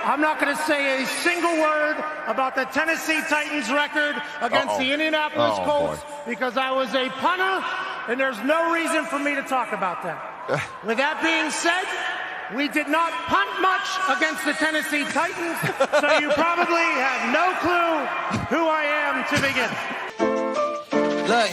I'm not going to say a single word about the Tennessee Titans record against the Indianapolis Colts because I was a punter, and there's no reason for me to talk about that. With that being said, we did not punt much against the Tennessee Titans, so you probably have no clue who I am to begin. Look,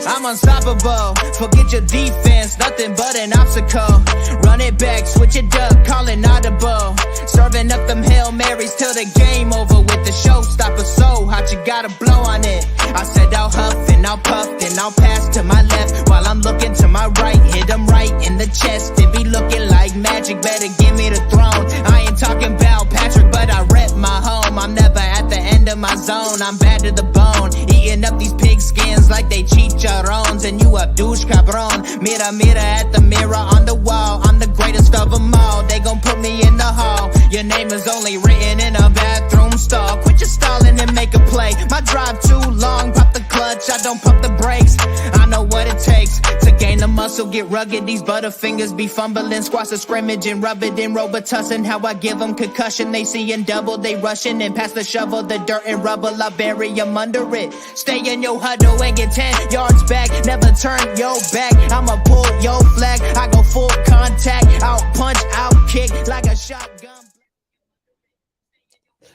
I'm unstoppable. Forget your defense, nothing but an obstacle. Run it back, switch it up, call it audible. Serving up them Hail Marys till the game over with the showstopper. So hot, you gotta blow on it. I said I'll huff and I'll puff, then I'll pass to my left while I'm looking to my right. Hit him right in the chest. It be looking like magic. Better give me the throne. I ain't talking about Patrick, but I rep my home. I'm never at the end of my zone. I'm bad to the bone. Eating up these pig skins like they chicharrones. And you a douche cabron. Mira, mira at the mirror on the wall. I'm the greatest of them all. They gon' put me in the hall. Your name is only written in a bathroom stall. Quit your stalling and make a play. My drive too long, pop the clutch, I don't pump the brakes. I know what it takes to gain the muscle, get rugged. These butterfingers be fumbling, squash the scrimmage and rub it in Robitussin. How I give them concussion, they seeing double, they rushing and pass the shovel, the dirt and rubble, I bury them under it. Stay in your huddle and get 10 yards back, never turn your back. I'ma pull your flag, I go full contact, out punch, out kick like a shotgun.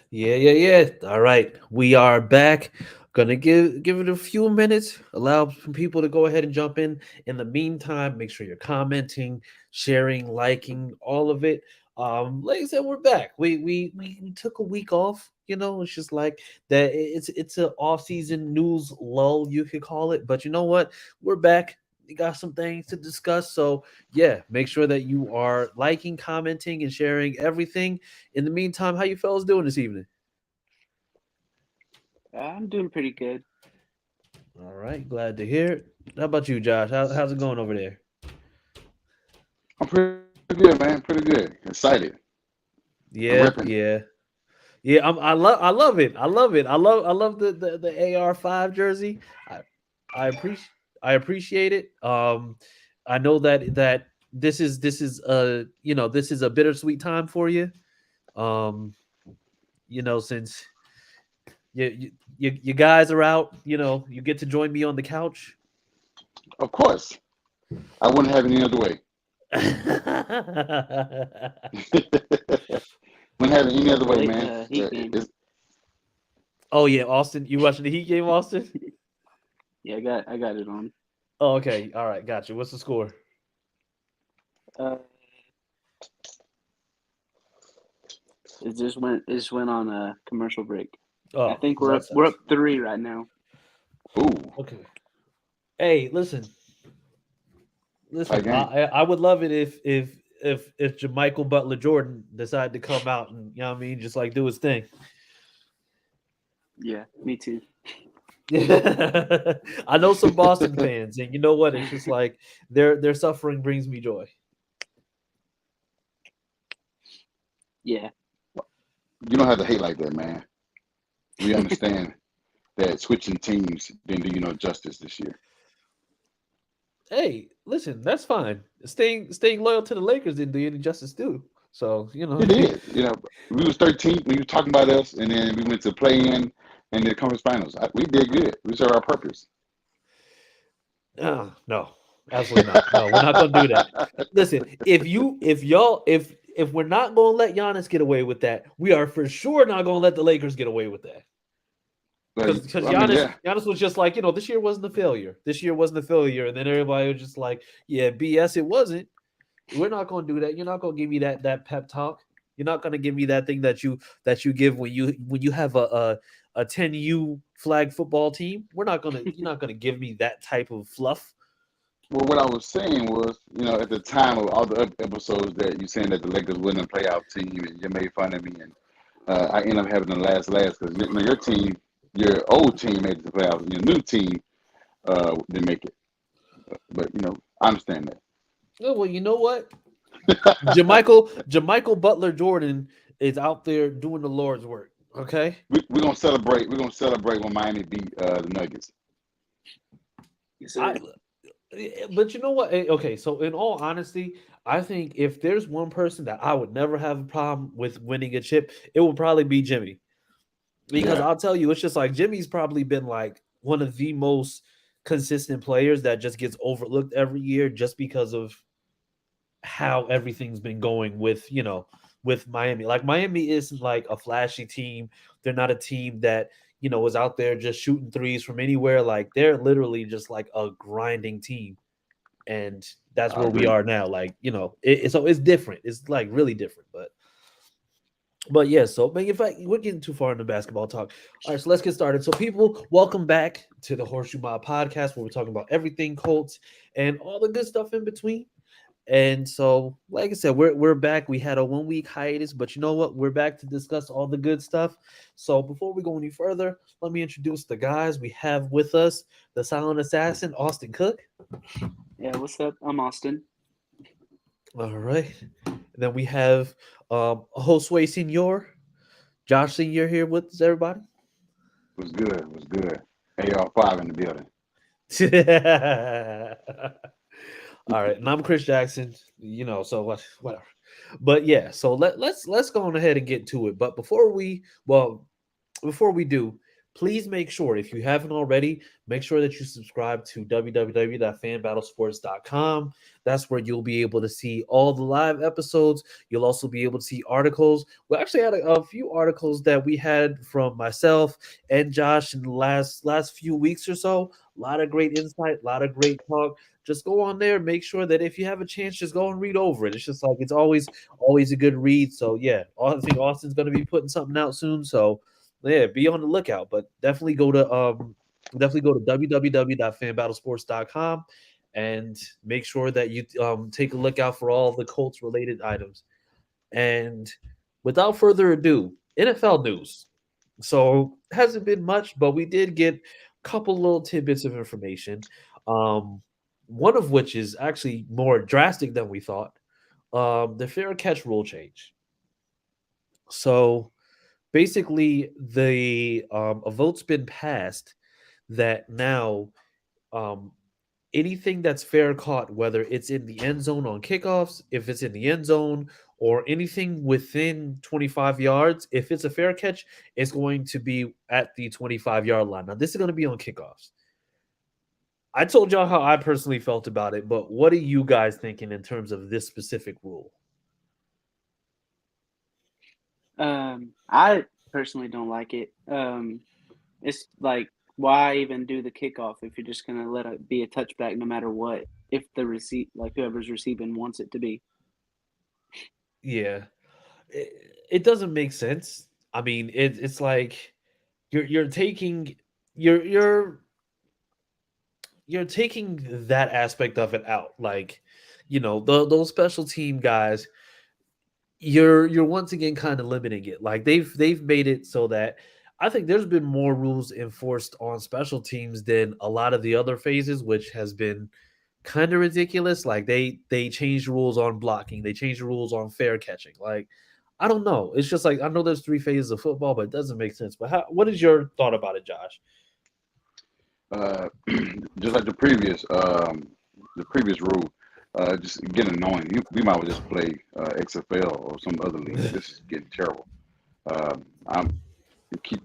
Yeah. All right, we are back. Gonna give it a few minutes, allow some people to go ahead and jump in. In the meantime, make sure you're commenting, sharing, liking, all of it. Like I said, we're back. We took a week off. You know, it's just like that. It's an off-season news lull, you could call it. But you know what? We're back. We got some things to discuss. So yeah, make sure that you are liking, commenting, and sharing everything. In the meantime, how you fellas doing this evening? I'm doing pretty good. All right, glad to hear it. How about you, Josh? How's it going over there? I'm pretty good, man. Pretty good. Excited. Yeah. I love it. I love the AR5 jersey. I appreciate it. I know that this is this is a bittersweet time for you. Since you guys are out, you get to join me on the couch. Of course. I wouldn't have it any other way. Wouldn't have it any other way, Late man. Heat game. Oh yeah, Austin. You watching the Heat game, Austin? Yeah, I got it on. Oh, okay. All right, gotcha. What's the score? Uh, it just went on a commercial break. Oh, I think that we're sucks. up 3 right now. Ooh, Okay. Hey, listen. tight game. I would love it if Jermichael Butler Jordan decided to come out and you know what I mean, just like do his thing. Yeah, me too. I know some Boston fans, and you know what? It's just like their suffering brings me joy. Yeah, You don't have to hate like that, man. We understand that switching teams didn't do you no justice this year. Hey, listen, that's fine. Staying loyal to the Lakers didn't do you any justice too. So you know, It did. You know, we was 13th when you were talking about us, and then we went to play in and the conference finals. We did good. We served our purpose. no, absolutely not. No, we're not gonna do that. Listen, if we're not gonna let Giannis get away with that, we are for sure not gonna let the Lakers get away with that. Because I mean, Giannis, yeah. Giannis was just like, this year wasn't a failure. This year wasn't a failure. And then everybody was just like, yeah, BS, it wasn't. We're not gonna do that. You're not gonna give me that pep talk. You're not gonna give me that thing that you give when you have a 10U flag football team. You're not gonna give me that type of fluff. Well, what I was saying was, at the time of all the other episodes that you saying that the Lakers wasn't a playoff team, and you made fun of me, and I ended up having the last because your team, your old team made the playoffs, and your new team didn't make it. But I understand that. Oh, well, you know what? Jermichael Butler Jordan is out there doing the Lord's work. Okay. We're gonna celebrate. We're gonna celebrate when Miami beat the Nuggets. yes, sir. But you know what? Okay, so in all honesty, I think if there's one person that I would never have a problem with winning a chip, it would probably be Jimmy. Because Yeah. I'll tell you, it's just like Jimmy's probably been like one of the most consistent players that just gets overlooked every year just because of how everything's been going with Miami. Like Miami isn't like a flashy team. They're not a team that is out there just shooting threes from anywhere. Like they're literally just like a grinding team, and that's I where we agree. are now. Like so it's different. It's like really different, but yeah. So in fact, we're getting too far into basketball talk. All right, so let's get started. So people, welcome back to the Horseshoe Mob podcast, where we're talking about everything Colts and all the good stuff in between. And so, like I said, we're back. We had a 1 week hiatus, but you know what? We're back to discuss all the good stuff. So before we go any further, let me introduce the guys we have with us: the silent assassin, Austin Cook. Yeah, what's up? I'm Austin. All right. And then we have Josue Senior, Josh Senior here with us, everybody. Was good. Was good. AR5 in the building. All right, and I'm Chris Jackson. So whatever. But yeah, so let's go on ahead and get to it. But before we do, please make sure, if you haven't already, make sure that you subscribe to www.fanbattlesports.com. That's where you'll be able to see all the live episodes. You'll also be able to see articles. We actually had a few articles that we had from myself and Josh in the last few weeks or so. A lot of great insight, a lot of great talk. Just go on there. Make sure that if you have a chance, just go and read over it. It's just like it's always a good read. So yeah, I think Austin's going to be putting something out soon. So yeah, be on the lookout. But definitely go to www.fanbattlesports.com and make sure that you take a look out for all the Colts related items. And without further ado, NFL news. So hasn't been much, but we did get a couple little tidbits of information. One of which is actually more drastic than we thought. The fair catch rule change. So basically, a vote's been passed that now anything that's fair caught, whether it's in the end zone on kickoffs, if it's in the end zone, or anything within 25 yards, if it's a fair catch, it's going to be at the 25-yard line. Now, this is going to be on kickoffs. I told y'all how I personally felt about it, but what are you guys thinking in terms of this specific rule? I personally don't like it. It's like, why even do the kickoff if you're just gonna let it be a touchback no matter what? If the receipt, like whoever's receiving, wants it to be. Yeah, it doesn't make sense. I mean, it's like you're taking you're you're you're taking that aspect of it out. Like, those special team guys, you're once again kind of limiting it. Like they've made it so that I think there's been more rules enforced on special teams than a lot of the other phases, which has been kind of ridiculous. Like they changed rules on blocking, they changed the rules on fair catching. Like I don't know. It's just like I know there's three phases of football, but it doesn't make sense. But what is your thought about it, Josh? Uh, just like the previous rule, just getting annoying. We might as well just play XFL or some other league. This is getting terrible. I'm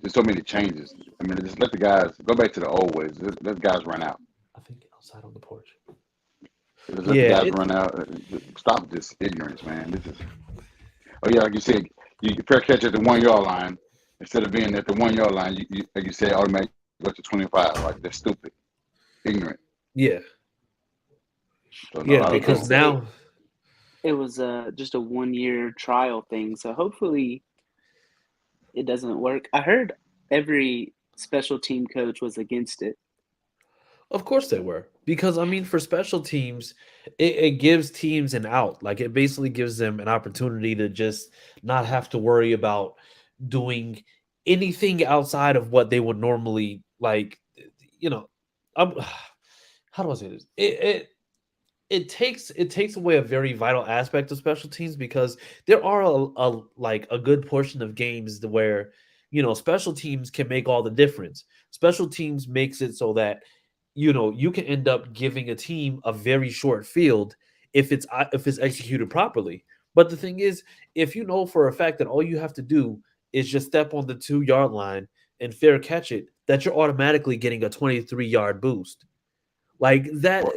there's so many changes. I mean, just let the guys go back to the old ways. Let the guys run out. I think outside on the porch. Just let the Yeah, guys run out. Stop this ignorance, man. This is. Oh yeah, like you said, you fair catch at the 1 yard line instead of being at the 1 yard line. You like you said, automatically go to 25. Like they're stupid, ignorant. yeah, So no, yeah. I They don't did Because know. say now, it was just a 1 year trial thing, so hopefully it doesn't work. I heard every special team coach was against it. of course they were. Because I mean, for special teams, it gives teams an out. Like it basically gives them an opportunity to just not have to worry about doing anything outside of what they would normally like. You know, um, how do I say this? It takes away a very vital aspect of special teams because there are a good portion of games where special teams can make all the difference. Special teams makes it so that you can end up giving a team a very short field if it's executed properly. But the thing is, if you know for a fact that all you have to do is just step on the 2 yard line and fair catch it, that you're automatically getting a 23-yard boost. Like that, Or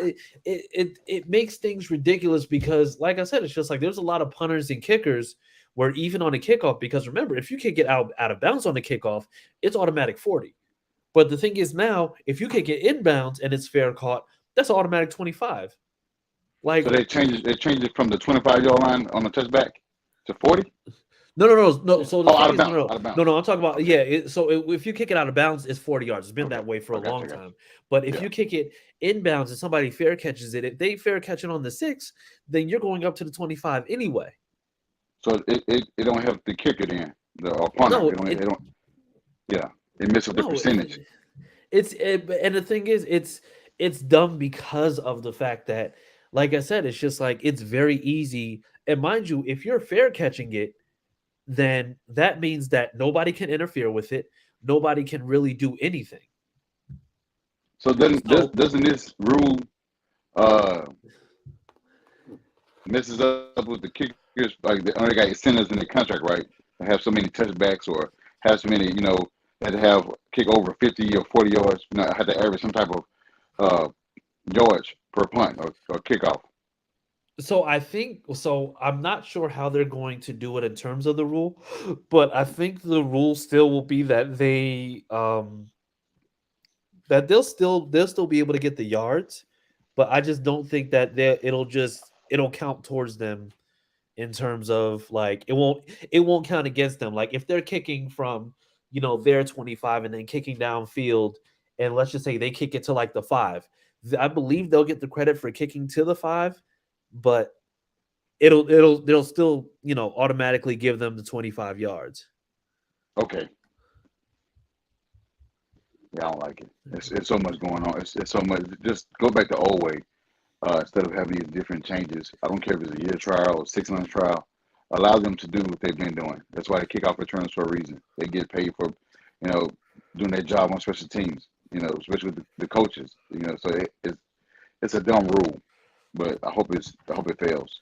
it makes things ridiculous because, like I said, it's just like there's a lot of punters and kickers where even on a kickoff, because remember, if you kick it out of bounds on the kickoff, it's automatic 40. But the thing is now, if you kick it inbounds and it's fair caught, that's automatic 25. so Like they changed it from the 25 yard line on the touchback to 40. no. So the Oh, thing out of is, no, bounds, no, out of no, bounds. no. I'm talking about Okay, if you kick it out of bounds, it's 40 yards. It's been okay, that way for a I got long you, got time. But if you. Yeah. you kick it inbounds and somebody fair catches it, if they fair catch it on the 6, then you're going up to the 25 anyway. So it don't help the kicker then, the or punter. No, It don't. Yeah, it misses the no, percentage. and the thing is, it's dumb because of the fact that, like I said, it's just like it's very easy. And mind you, if you're fair catching it, then that means that nobody can interfere with it. Nobody can really do anything. So then, So doesn't this rule uh messes up with the kickers? Like they only got incentives in the contract, right? To have so many touchbacks or have so many, that have kick over 50 or 40 yards. Have to average some type of uh yards per punt or kickoff. I'm not sure how they're going to do it in terms of the rule, but I think the rule still will be that they'll still be able to get the yards, but I just don't think that it'll count towards them in terms of like it won't count against them. Like if they're kicking from their 25 and then kicking downfield, and let's just say they kick it to like the 5, I believe they'll get the credit for kicking to the 5, but they'll still automatically give them the 25 yards. Okay. Yeah, I don't like it. It's so much going on. It's so much. Just go back to old way. Instead of having these different changes. I don't care if it's a year trial or 6 months trial. Allow them to do what they've been doing. That's why they kick off returns for a reason. They get paid for, you know, doing their job on special teams. Especially with the coaches. So it's a dumb rule, but I hope it fails.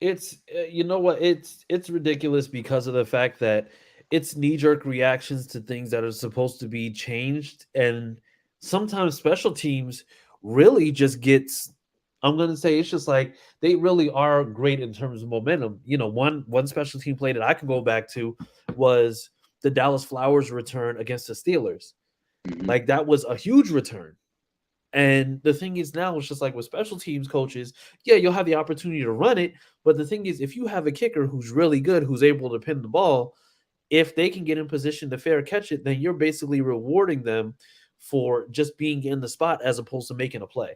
It's you know what it's ridiculous because of the fact that it's knee jerk reactions to things that are supposed to be changed, and sometimes special teams really just gets. I'm gonna say it's just like they really are great in terms of momentum. One special team play that I can go back to was the Dallas Flowers return against the Steelers. Hmm. Like that was a huge return. And the thing is now it's just like with special teams coaches, yeah, you'll have the opportunity to run it, but the thing is if you have a kicker who's really good, who's able to pin the ball, if they can get in position to fair catch it, then you're basically rewarding them for just being in the spot as opposed to making a play.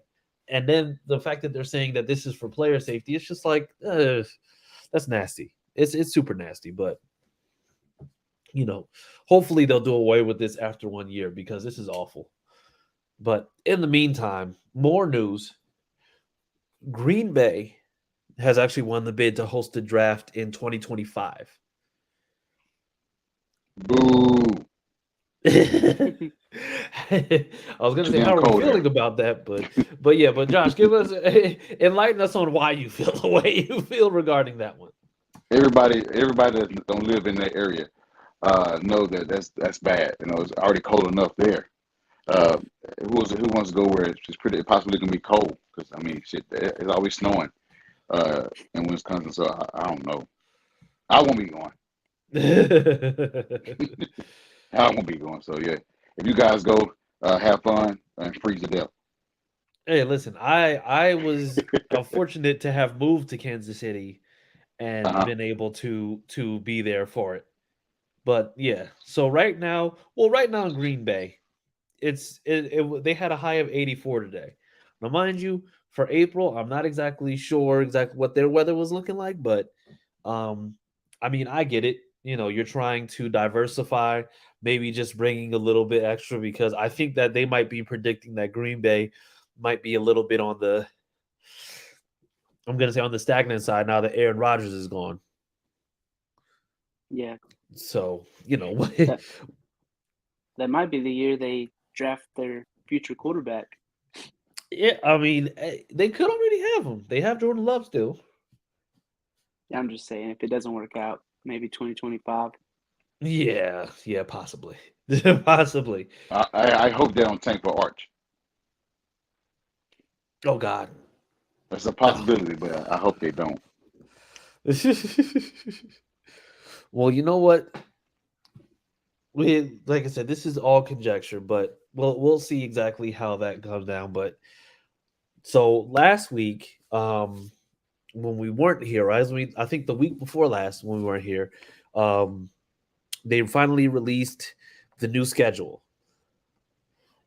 And then the fact that they're saying that this is for player safety, it's just like that's nasty. It's super nasty, but hopefully they'll do away with this after 1 year because this is awful. But in the meantime, more news. Green Bay has actually won the bid to host the draft in 2025. Boo. I was gonna Too say, damn how are we cold feeling there. about that? But Josh, enlighten us on why you feel the way you feel regarding that one. Everybody that don't live in that area know that that's bad. It's already cold enough there. Uh, who wants to go where it's pretty possibly gonna be cold? Because I mean, shit, it's always snowing in Wisconsin. So I don't know. I won't be going. I won't be going. So yeah, if you guys go, have fun and freeze to death. Hey, listen, I was fortunate to have moved to Kansas City and Uh-huh. been able to be there for it. But yeah, so right now in Green Bay, they had a high of 84 today. Now, mind you, for April, I'm not exactly sure exactly what their weather was looking like, but um, I mean, I get it. You're trying to diversify, maybe just bringing a little bit extra because I think that they might be predicting that Green Bay might be a little bit on the, I'm going to say on the stagnant side now that Aaron Rodgers is gone. Yeah, So, that that might be the year they draft their future quarterback. yeah, I mean, they could already have him. They have Jordan Love still. I'm just saying, if it doesn't work out, maybe 2025. Yeah, possibly. Possibly. I hope they don't tank for Arch. Oh God. That's a No. possibility, but I hope they don't. Well, you know what? Like I said, this is all conjecture, but we'll see exactly how that comes down. But so last week, when we weren't here, right? I think the week before last when we weren't here, um, they finally released the new schedule,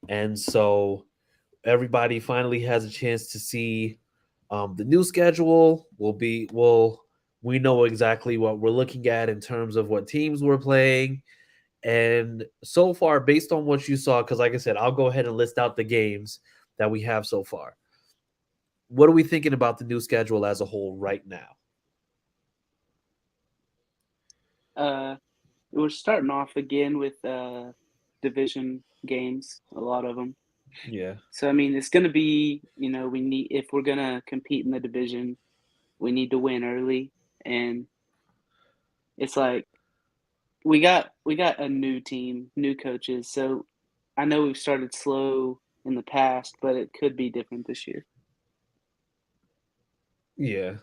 and so everybody finally has a chance to see the new schedule. We know exactly what we're looking at in terms of what teams we're playing. And so far, based on what you saw, because like I said, I'll go ahead and list out the games that we have so far. What are we thinking about the new schedule as a whole right now? We're starting off again with division games, a lot of them. Yeah. So I mean, it's going to be, we need, if we're going to compete in the division, we need to win early, and it's like we got a new team, new coaches. So I know we've started slow in the past, but it could be different this year. Yeah.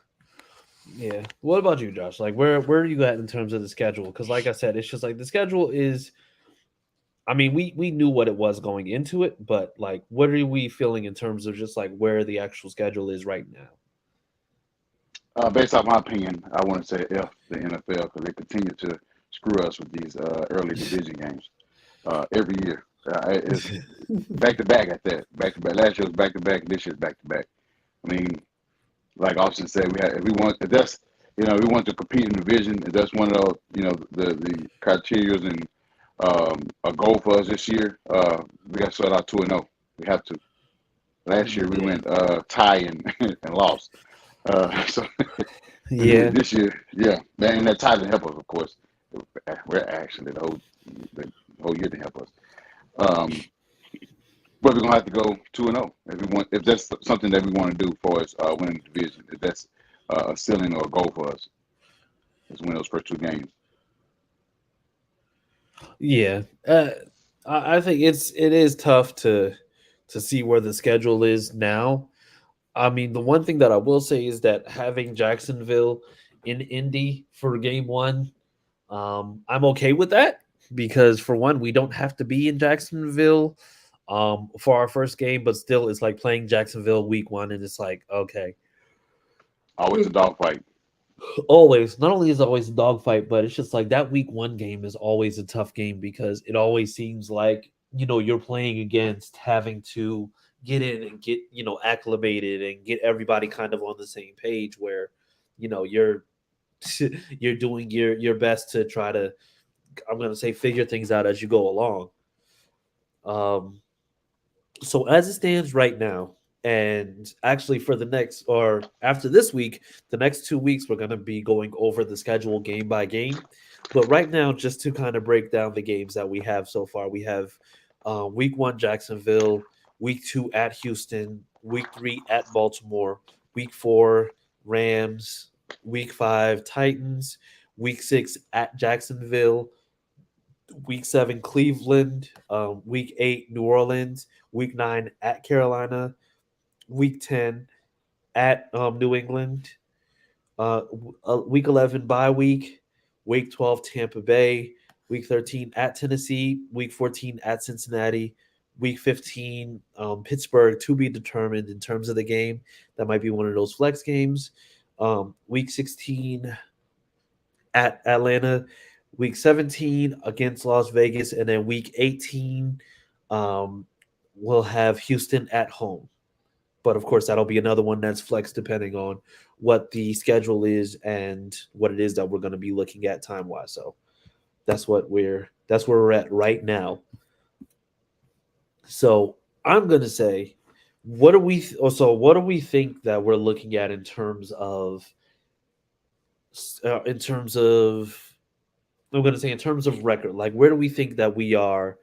Yeah. What about you, Josh? Like where are you at in terms of the schedule? Because like I said, it's just like the schedule is. I mean, we knew what it was going into it, but like, what are we feeling in terms of just like where the actual schedule is right now? Based off my opinion, I want to say F the NFL because they continue to screw us with these early division games every year. It's back to back at that. Back to back. Last year was back to back. This year's back to back. I mean, like Austin said, we want to compete in the division. If that's one of the criteria and a goal for us this year. We got to start out 2-0. We have to. Last year we Yeah. went tie and lost. So Yeah. this year, yeah, man, and that tie didn't help us, of course. We're actually the whole year didn't help us. Um, but we're gonna have to go 2-0 if we want. If that's something that we want to do for us winning the division, if that's a ceiling or a goal for us, is win those first two games. Yeah. I think it is tough to see where the schedule is now. I mean, the one thing that I will say is that having Jacksonville in Indy for game one, I'm okay with that because for one, we don't have to be in Jacksonville for our first game, but still, it's like playing Jacksonville week one, and it's like okay, Always a dogfight. always. Not only is it always a dogfight, but it's just like that week one game is always a tough game because it always seems like you're playing against having to get in and get acclimated and get everybody kind of on the same page where you're you're doing your best to try to, I'm going to say, figure things out as you go along. Um, so as it stands right now, and actually for the next or after this week, the next 2 weeks we're going to be going over the schedule game by game. But right now, just to kind of break down the games that we have so far, we have week one Jacksonville, week two at Houston, week three at Baltimore, week four Rams, week five Titans, week six at Jacksonville, week seven Cleveland, week eight New Orleans, week nine at Carolina, week 10 at New England, week 11 bye week, week 12 Tampa Bay, week 13 at Tennessee, week 14 at Cincinnati, week 15 Pittsburgh to be determined in terms of the game. That might be one of those flex games. Week 16 at Atlanta, week 17 against Las Vegas, and then week 18 we'll have Houston at home. But of course, that'll be another one that's flex depending on what the schedule is and what it is that we're going to be looking at time wise. So that's where we're at right now. So I'm going to say, what do we think that we're looking at in terms of I'm going to say in terms of record, like where do we think that we are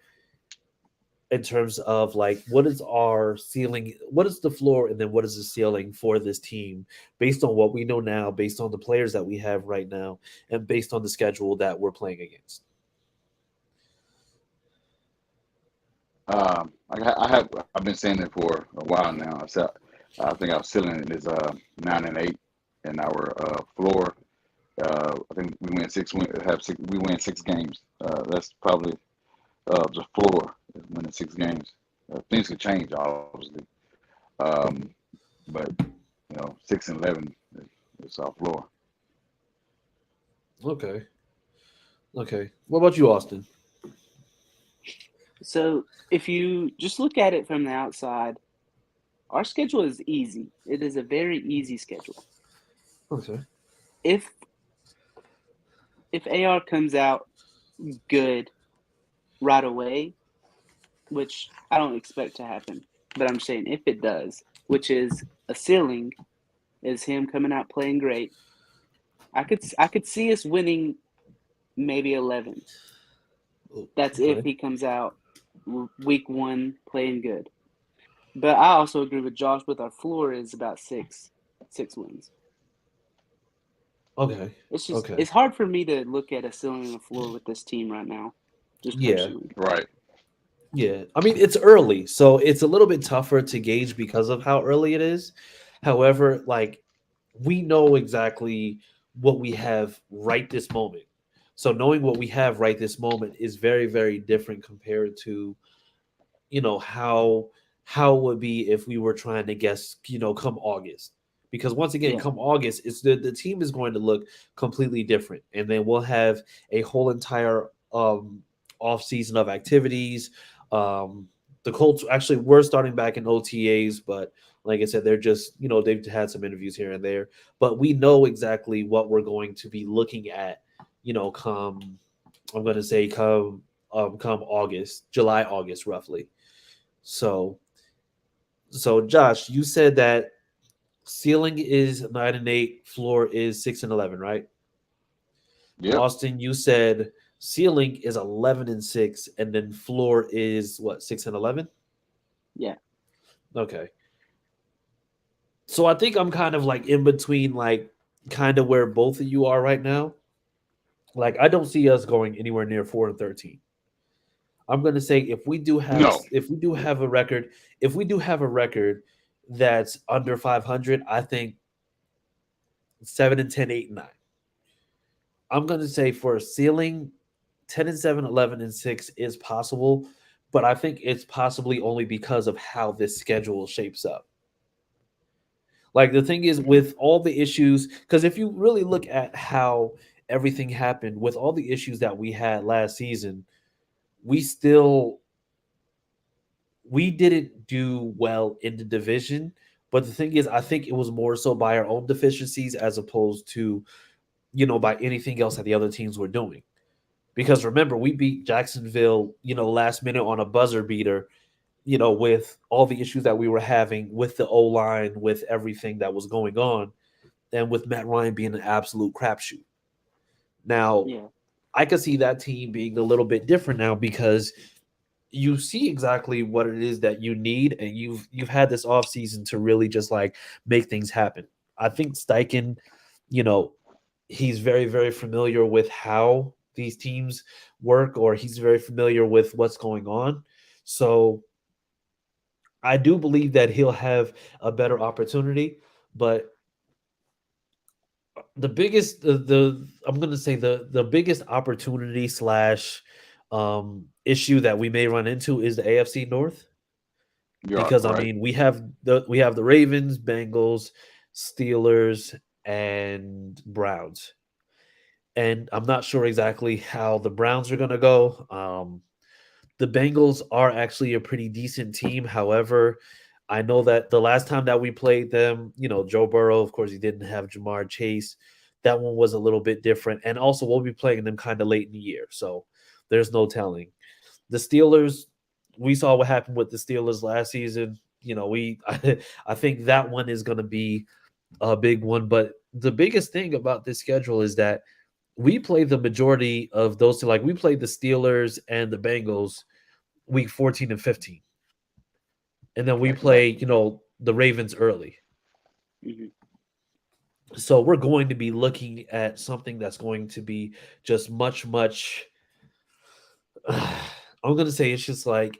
in terms of like what is our ceiling, what is the floor, and then what is the ceiling for this team based on what we know now, based on the players that we have right now, and based on the schedule that we're playing against. I've been saying it for a while now. I think our ceiling is 9-8, and our floor. I think we win six. We win 6 games. That's probably the floor is winning 6 games. Things could change, obviously, but 6-11 is our floor. Okay. Okay. What about you, Austin? So if you just look at it from the outside, our schedule is easy. It is a very easy schedule. Okay. If AR comes out good right away, which I don't expect to happen, but I'm saying if it does, which is a ceiling, is him coming out playing great. I could see us winning maybe 11. That's Okay. if he comes out week one playing good. But I also agree with Josh with our floor is about six wins. Okay. It's just Okay. it's hard for me to look at a ceiling and a floor with this team right now, just Yeah. personally. Right. Yeah. I mean, it's early, so it's a little bit tougher to gauge because of how early it is. However, like we know exactly what we have right this moment. So knowing what we have right this moment is very, very different compared to how it would be if we were trying to guess come August, because once again Yeah. come August it's the team is going to look completely different, and then we'll have a whole entire off season of activities. The Colts actually we're starting back in OTAs, but like I said, they're just they've had some interviews here and there, but we know exactly what we're going to be looking at come I'm going to say come August, July, August, roughly. So, Josh, you said that ceiling is 9-8, floor is 6-11, right? Yep. Austin, you said ceiling is 11-6, and then floor is what, 6-11? Yeah. Okay. So I think I'm kind of like in between, like kind of where both of you are right now. Like I don't see us going anywhere near 4-13. I'm going to say No. if we do have a record that's under 500, I think 7-10, 8-9. I'm going to say for a ceiling, 10-7, 11-6 is possible, but I think it's possibly only because of how this schedule shapes up. Like the thing is with all the issues, because if you really look at how everything happened with all the issues that we had last season, we still we didn't do well in the division. But the thing is, I think it was more so by our own deficiencies as opposed to, by anything else that the other teams were doing. Because remember, we beat Jacksonville, last minute on a buzzer beater, with all the issues that we were having with the O line, with everything that was going on, and with Matt Ryan being an absolute crapshoot. Now, Yeah. I could see that team being a little bit different now because you see exactly what it is that you need, and you've had this offseason to really just like make things happen. I think Steichen, you know, he's very, very familiar with how these teams work, or he's very familiar with what's going on. So I do believe that he'll have a better opportunity, but the I'm gonna say the biggest opportunity slash issue that we may run into is the AFC North, You are because I right. mean we have the Ravens, Bengals, Steelers, and Browns, and I'm not sure exactly how the Browns are gonna go. The Bengals are actually a pretty decent team. However, I know that the last time that we played them, Joe Burrow, of course, he didn't have Jamar Chase. That one was a little bit different. And also, we'll be playing them kind of late in the year. So there's no telling. The Steelers, we saw what happened with the Steelers last season. I think that one is going to be a big one. But the biggest thing about this schedule is that we play the majority of those two. Like we played the Steelers and the Bengals week 14 and 15. And then we play, Exactly. the Ravens early. Hmm. So we're going to be looking at something that's going to be just much, much. I'm going to say it's just like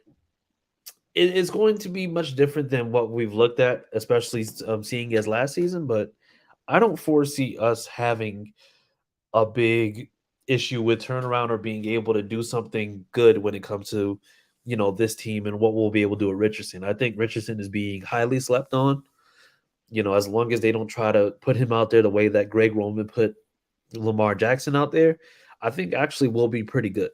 it's going to be much different than what we've looked at, especially seeing as last season. But I don't foresee us having a big issue with turnaround or being able to do something good when it comes to, this team and what we'll be able to do with Richardson. I think Richardson is being highly slept on. As long as they don't try to put him out there the way that Greg Roman put Lamar Jackson out there, I think actually we'll be pretty good.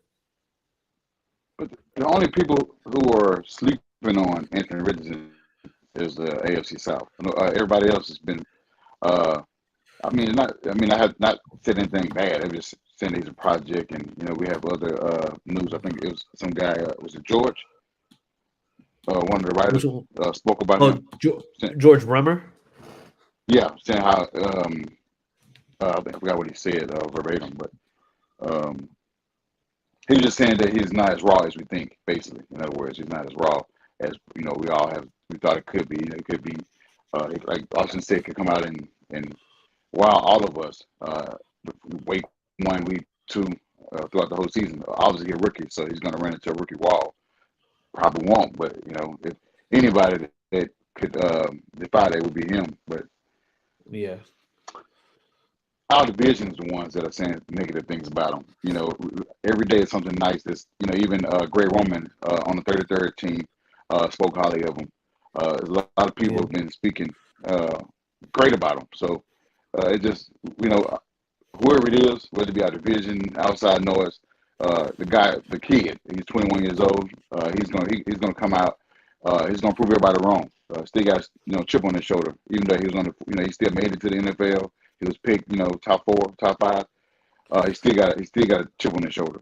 But the only people who are sleeping on Anthony Richardson is the AFC South. Everybody else has been. Uh, I mean, not. I mean, I have not said anything bad. I just saying he's a project, and we have other news. I think it was some guy. Was it George? One of the Which writers one? spoke about Oh, him. Saying, George Bremer. yeah, saying how. I think I forgot what he said verbatim, but um, he was just saying that he's not as raw as we think. Basically, in other words, he's not as raw as we all have. We thought it could be. It could be. Like Austin said, could come out and wow all of us. Week 1, week 2, throughout the whole season. Obviously, a rookie, so he's going to run into a rookie wall. Probably won't, but if anybody that could defy that would be him. But Yeah. our division is the ones that are saying negative things about him. Every day is something nice. This, even Greg Roman on the 33rd team spoke highly of him. A lot of people Yeah. have been speaking great about him. So it just, whoever it is, whether it be our division, outside noise, the kid, he's 21 years old. He's gonna come out. He's gonna prove everybody wrong. Still got chip on his shoulder, even though he was on the, he still made it to the NFL. He was picked, top 4, top 5. He still got a chip on his shoulder.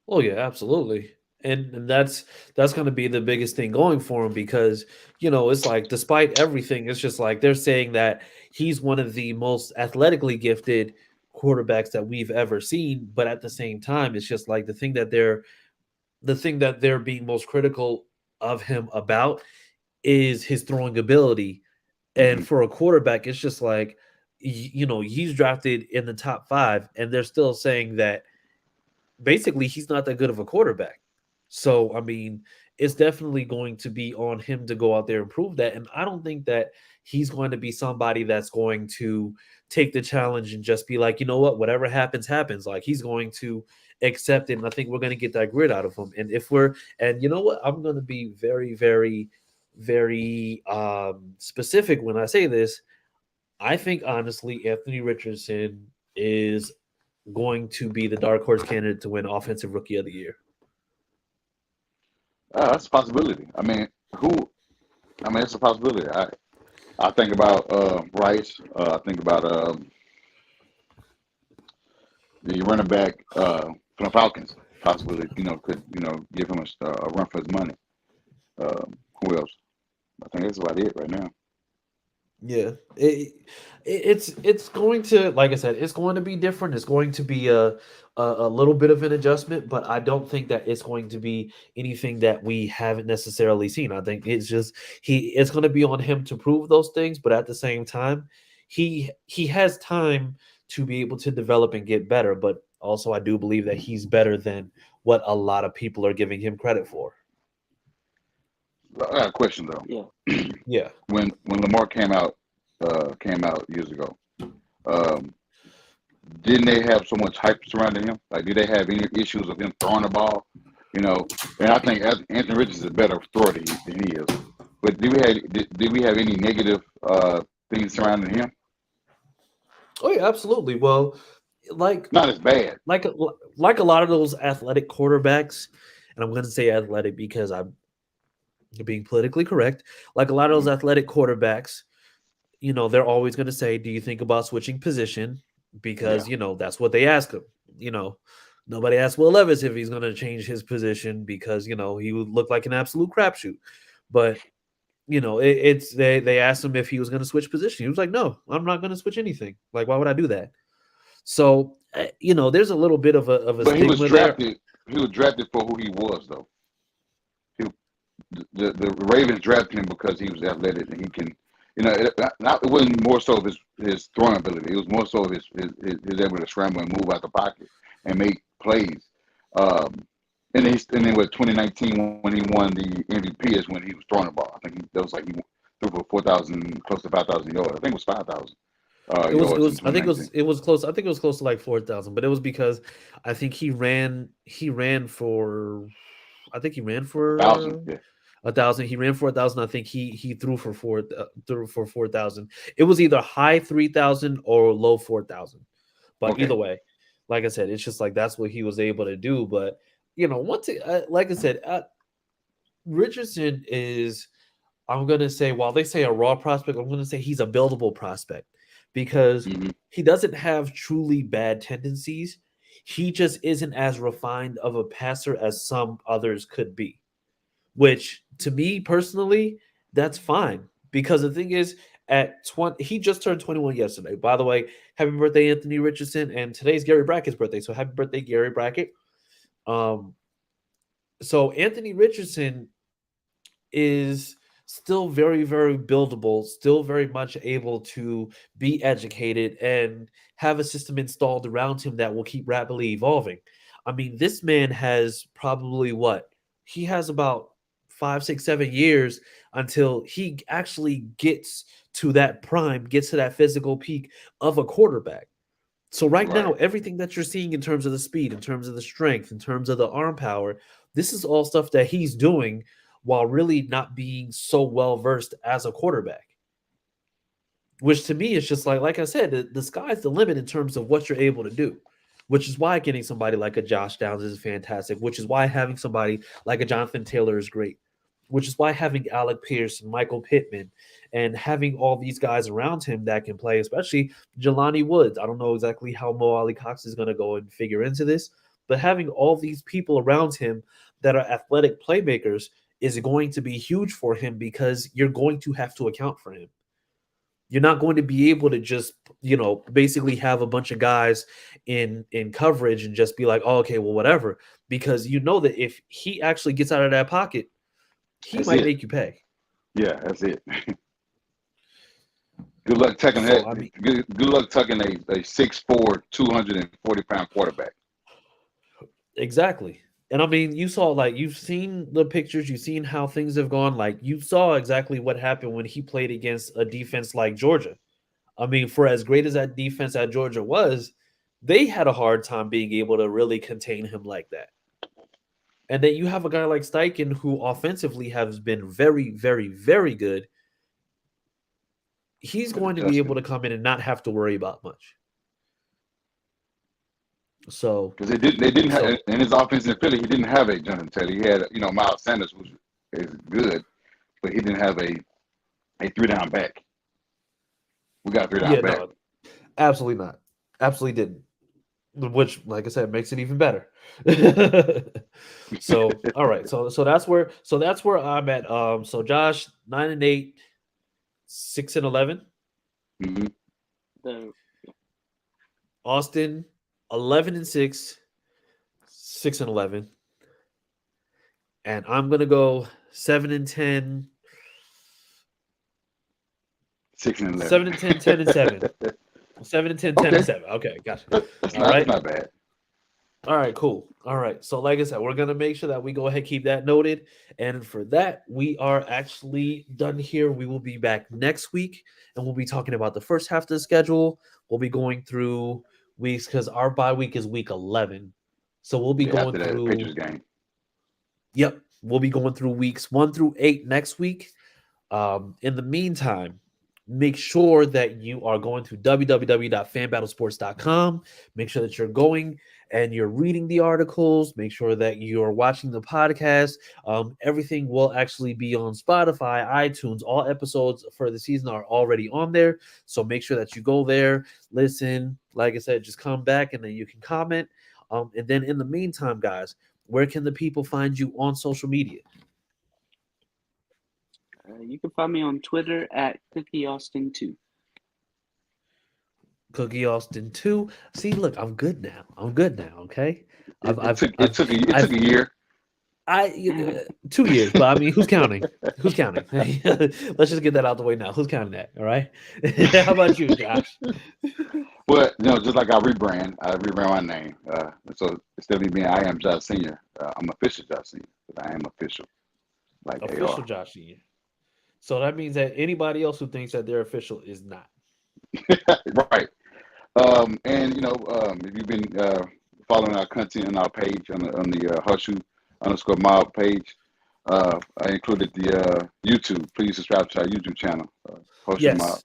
Oh yeah, absolutely. And that's going to be the biggest thing going for him because it's like despite everything, it's just like they're saying that he's one of the most athletically gifted quarterbacks that we've ever seen, but at the same time, it's just like the thing that they're being most critical of him about is his throwing ability. And Hmm. for a quarterback, it's just like he's drafted in the top 5, and they're still saying that basically he's not that good of a quarterback. So I mean, it's definitely going to be on him to go out there and prove that. And I don't think that he's going to be somebody that's going to take the challenge and just be like, you know what, whatever happens, happens. Like he's going to accept it. And I think we're going to get that grit out of him. And if we're, and you know what, I'm going to be very, very, very specific when I say this. I think honestly, Anthony Richardson is going to be the dark horse candidate to win Offensive Rookie of the Year. That's a possibility. I mean, it's a possibility. I think about Rice. I think about the running back from the Falcons. Possibly, could give him a run for his money. Who else? I think that's about it right now. Yeah, it's going to, like I said, it's going to be different. It's going to be a little bit of an adjustment, but I don't think that it's going to be anything that we haven't necessarily seen. I think it's just it's going to be on him to prove those things, but at the same time, he has time to be able to develop and get better. But also, I do believe that he's better than what a lot of people are giving him credit for. I got a question though. Yeah. Yeah. When Lamar came out years ago, didn't they have so much hype surrounding him? Like, did they have any issues of him throwing the ball? And I think Anthony Richardson is a better thrower than he is. But did we have any negative things surrounding him? Oh yeah, absolutely. Well, like not as bad. Like a lot of those athletic quarterbacks, and I'm going to say athletic because I'm being politically correct. Like a lot of those athletic quarterbacks, they're always going to say, "Do you think about switching position?" Because that's what they ask him. Nobody asked Will Levis if he's going to change his position because he would look like an absolute crapshoot. But they asked him if he was going to switch position. He was like, "No, I'm not going to switch anything. Like, why would I do that?" So there's a little bit of a. But he was drafted. He was drafted for who he was, though. The Ravens drafted him because he was athletic and he can. It wasn't more so of his throwing ability. It was more so of his able to scramble and move out the pocket and make plays. And then with 2019 when he won the MVP is when he was throwing the ball. I think he threw for 4,000, close to 5,000 yards. I think it was 5,000. I think it was close. I think it was close to like 4,000, but it was because I think he ran for. I think he ran for 1,000. Yeah. 1,000. He ran for 1,000. I think he threw for 4,000. It was either high 3,000 or low 4,000. But either way, like I said, it's just like that's what he was able to do. But like I said, Richardson is. I'm gonna say while they say a raw prospect, I'm gonna say he's a buildable prospect because he doesn't have truly bad tendencies. He just isn't as refined of a passer as some others could be. Which to me personally, that's fine because the thing is, at 20, he just turned 21 yesterday. By the way, happy birthday, Anthony Richardson, and today's Gary Brackett's birthday. So happy birthday, Gary Brackett. So Anthony Richardson is still very, very buildable, still very much able to be educated and have a system installed around him that will keep rapidly evolving. I mean, this man has probably he has about 5, 6, 7 years until he actually gets to that prime, gets to that physical peak of a quarterback. So right now, everything that you're seeing in terms of the speed, in terms of the strength, in terms of the arm power, this is all stuff that he's doing while really not being so well versed as a quarterback. Which to me is just like I said, the sky's the limit in terms of what you're able to do. Which is why getting somebody like a Josh Downs is fantastic. Which is why having somebody like a Jonathan Taylor is great. Which is why having Alec Pierce and Michael Pittman and having all these guys around him that can play, especially Jelani Woods. I don't know exactly how Mo Ali Cox is going to go and figure into this, but having all these people around him that are athletic playmakers is going to be huge for him because you're going to have to account for him. You're not going to be able to just, basically have a bunch of guys in coverage and just be like, oh, okay, well, whatever. Because you know that if he actually gets out of that pocket, he might make you pay. Yeah, that's it. Good luck tucking that. I mean, good luck tucking a 6'4", 240-pound quarterback. Exactly. And I mean, you saw like you've seen the pictures, you've seen how things have gone. Like you saw exactly what happened when he played against a defense like Georgia. I mean, for as great as that defense at Georgia was, they had a hard time being able to really contain him like that. And then you have a guy like Steichen who offensively has been very, very, very good. He's going to be able to come in and not have to worry about much. So because they didn't have in his offense in Philly, he didn't have a Jonathan Taylor. He had Miles Sanders, which is good, but he didn't have a 3-down back. We got 3-down back. No, absolutely not. Absolutely didn't. Which, like I said, makes it even better. So, all right. So that's where I'm at. So Josh, 9-8, 6-11. Mm-hmm. Austin, 11-6, 6-11. And I'm gonna go 7-10. 6-11. 7-10, 10-7. 7-10, 10-7. Okay, gotcha. That's not bad. All right, cool. All right. So, like I said, we're gonna make sure that we go ahead, keep that noted. And for that, we are actually done here. We will be back next week, and we'll be talking about the first half of the schedule. We'll be going through weeks because our bye week is week 11. So we'll be going through the Patriots game. Yep, we'll be going through weeks 1 through 8 next week. In the meantime, make sure that you are going to www.fanbattlesports.com. Make sure that you're going and you're reading the articles. Make sure that you're watching the podcast. Everything will actually be on Spotify, iTunes. All episodes for the season are already on there. So make sure that you go there, listen. Like I said, just come back and then you can comment. And then in the meantime, guys, where can the people find you on social media? You can find me on Twitter at CookieAustin2. Cookie Austin 2. See, look, I'm good now. Okay. It took a year. 2 years, but I mean, who's counting? Let's just get that out the way now. Who's counting that? All right. How about you, Josh? Well, just like I rebrand my name. So instead of me being I am Josh Senior, I'm official Josh Senior, but I am official. Like official Josh Senior. So that means that anybody else who thinks that they're official is not. Right. And if you've been following our content on our page on the HorseShoe_mob page, I included the YouTube. Please subscribe to our YouTube channel. HorseShoe Mob.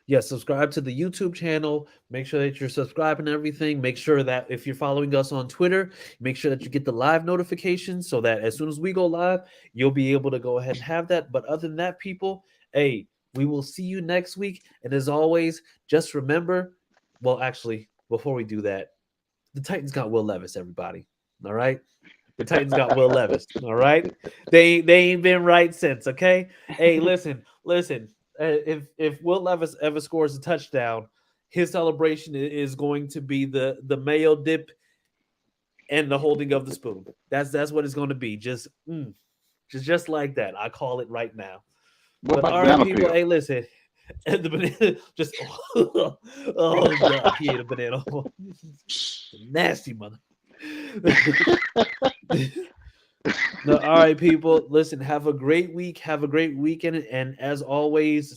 Yes, subscribe to the YouTube channel. Make sure that you're subscribing to everything. Make sure that if you're following us on Twitter, make sure that you get the live notifications so that as soon as we go live, you'll be able to go ahead and have that. But other than that, people, hey, we will see you next week. And as always, just remember, well, actually, before we do that, the Titans got Will Levis, everybody. All right? The Titans got Will Levis. All right? They ain't been right since, okay? Hey, listen. If Will Levis ever scores a touchdown, his celebration is going to be the mayo dip and the holding of the spoon. That's what it's going to be. Just like that. I call it right now. What but all right, people. Hey, listen. And the banana just oh god, he ate a banana. Nasty mother. No, all right, people. Listen, have a great week. Have a great weekend. And as always,